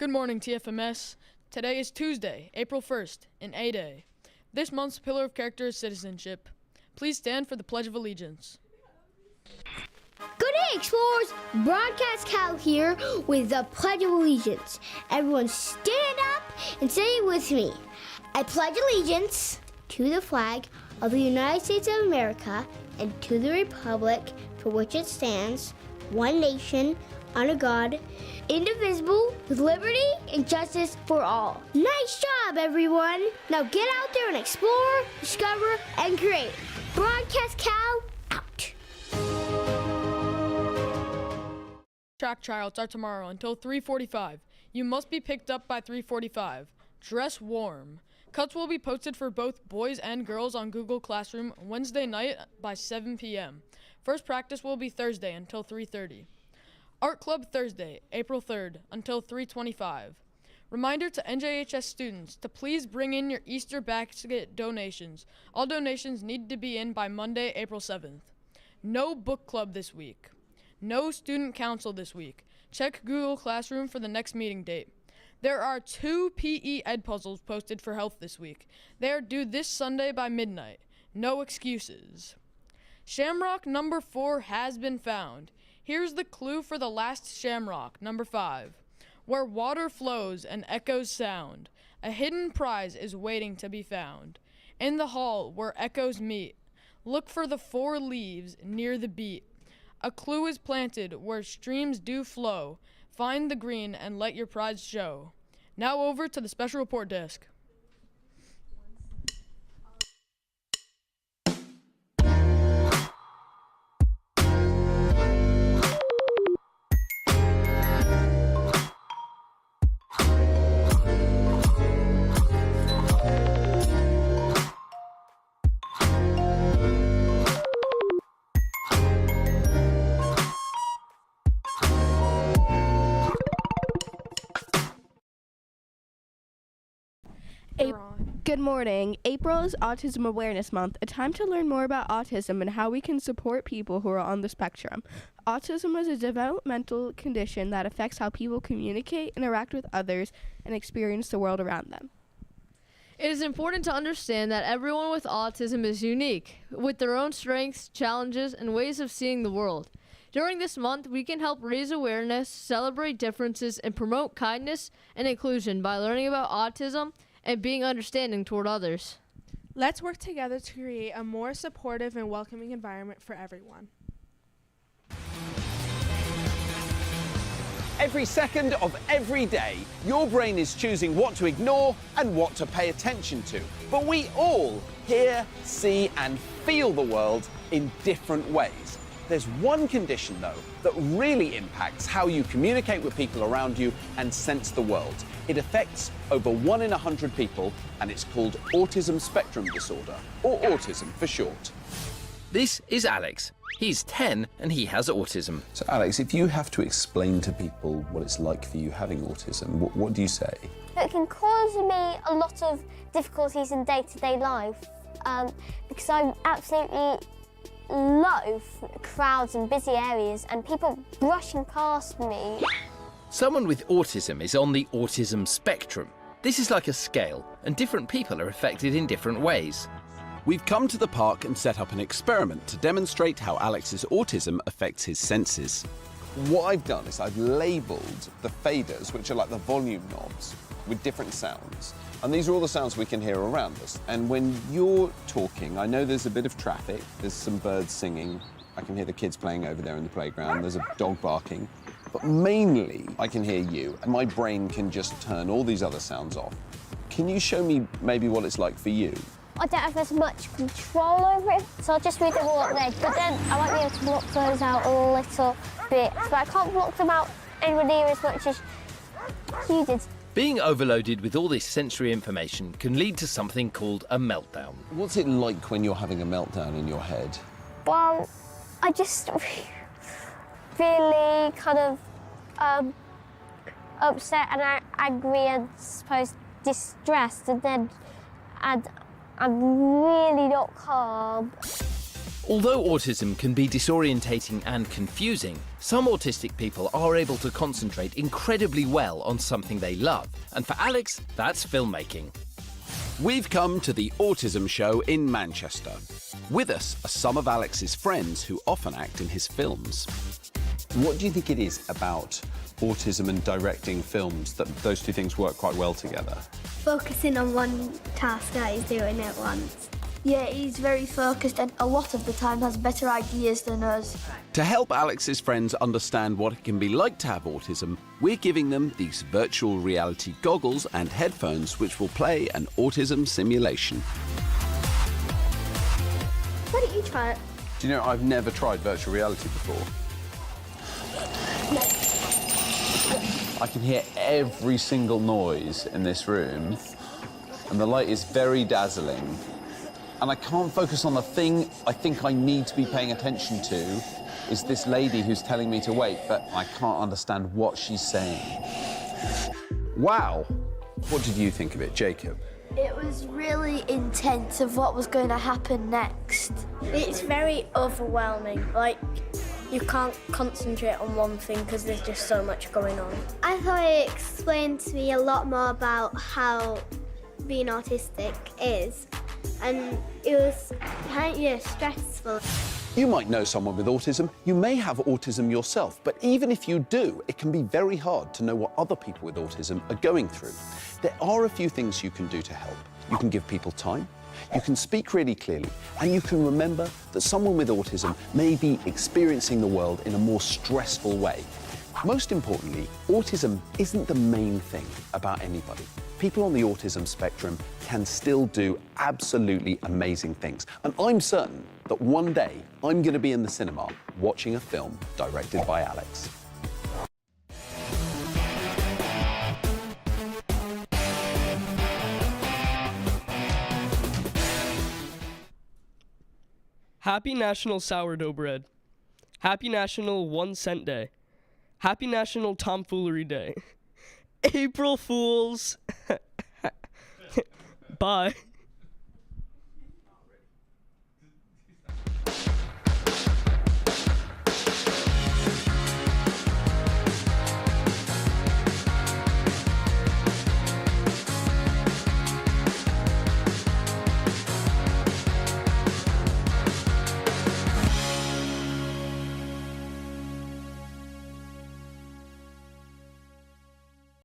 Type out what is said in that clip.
Good morning, TFMS. Today is Tuesday, April 1st, in A-Day. This month's pillar of character is citizenship. Please stand for the Pledge of Allegiance. Good day, explorers! Broadcast Cal here with the Pledge of Allegiance. Everyone stand up and say it with me. I pledge allegiance to the flag of the United States of America and to the republic for which it stands, one nation, under God, indivisible, with liberty and justice for all. Nice job, everyone! Now get out there and explore, discover, and create. Broadcast Cal, out! Track trials are tomorrow until 3:45. You must be picked up by 3:45. Dress warm. Cuts will be posted for both boys and girls on Google Classroom Wednesday night by 7 p.m. First practice will be Thursday until 3:30. Art Club Thursday, April 3rd, until 3:25. Reminder to NJHS students to please bring in your Easter basket donations. All donations need to be in by Monday, April 7th. No book club this week. No student council this week. Check Google Classroom for the next meeting date. There are 2 PE Ed puzzles posted for health this week. They are due this Sunday by midnight. No excuses. Shamrock number 4 has been found. Here's the clue for the last shamrock, number 5. Where water flows and echoes sound, a hidden prize is waiting to be found. In the hall where echoes meet, look for the 4 leaves near the beat. A clue is planted where streams do flow. Find the green and let your prize show. Now over to the special report desk. Good morning. April is Autism Awareness Month, a time to learn more about autism and how we can support people who are on the spectrum. Autism is a developmental condition that affects how people communicate, interact with others, and experience the world around them. It is important to understand that everyone with autism is unique, with their own strengths, challenges, and ways of seeing the world. During this month, we can help raise awareness, celebrate differences, and promote kindness and inclusion by learning about autism and being understanding toward others. Let's work together to create a more supportive and welcoming environment for everyone. Every second of every day, your brain is choosing what to ignore and what to pay attention to. But we all hear, see, and feel the world in different ways. There's one condition, though, that really impacts how you communicate with people around you and sense the world. It affects over 1 in 100 people, and it's called autism spectrum disorder, or autism for short. This is Alex. He's 10 and he has autism. So Alex, if you have to explain to people what it's like for you having autism, what do you say? It can cause me a lot of difficulties in day-to-day life because I absolutely loathe crowds and busy areas and people brushing past me. Someone with autism is on the autism spectrum. This is like a scale, and different people are affected in different ways. We've come to the park and set up an experiment to demonstrate how Alex's autism affects his senses. What I've done is I've labelled the faders, which are like the volume knobs, with different sounds. And these are all the sounds we can hear around us. And when you're talking, I know there's a bit of traffic, there's some birds singing, I can hear the kids playing over there in the playground, there's a dog barking. But mainly, I can hear you, and my brain can just turn all these other sounds off. Can you show me maybe what it's like for you? I don't have as much control over it, so I'll just read them all up there. But then I might be able to block those out a little bit, but I can't block them out anywhere near as much as you did. Being overloaded with all this sensory information can lead to something called a meltdown. What's it like when you're having a meltdown in your head? Well, I just really kind of upset and angry and suppose distressed, and then I'm really not calm. Although autism can be disorientating and confusing, Some autistic people are able to concentrate incredibly well on something they love, and for Alex, that's filmmaking. We've come to the Autism Show in Manchester. With us are some of Alex's friends who often act in his films. What do you think it is about autism and directing films that those two things work quite well together? Focusing on one task that he's doing at once. Yeah, he's very focused and a lot of the time has better ideas than us. To help Alex's friends understand what it can be like to have autism, we're giving them these virtual reality goggles and headphones which will play an autism simulation. Why don't you try it? Do you know, I've never tried virtual reality before. I can hear every single noise in this room, and the light is very dazzling. And I can't focus on the thing I think I need to be paying attention to is this lady who's telling me to wait, but I can't understand what she's saying. Wow! What did you think of it, Jacob? It was really intense of what was going to happen next. It's very overwhelming, like you can't concentrate on one thing because there's just so much going on. I thought it explained to me a lot more about how being autistic is, and it was kind of stressful. You might know someone with autism, you may have autism yourself, but even if you do, it can be very hard to know what other people with autism are going through. There are a few things you can do to help. You can give people time, you can speak really clearly, and you can remember that someone with autism may be experiencing the world in a more stressful way. Most importantly, autism isn't the main thing about anybody. People on the autism spectrum can still do absolutely amazing things. And I'm certain that one day I'm going to be in the cinema watching a film directed by Alex. Happy National Sourdough Bread. Happy National 1 Cent Day. Happy National Tomfoolery Day. April Fools. Bye.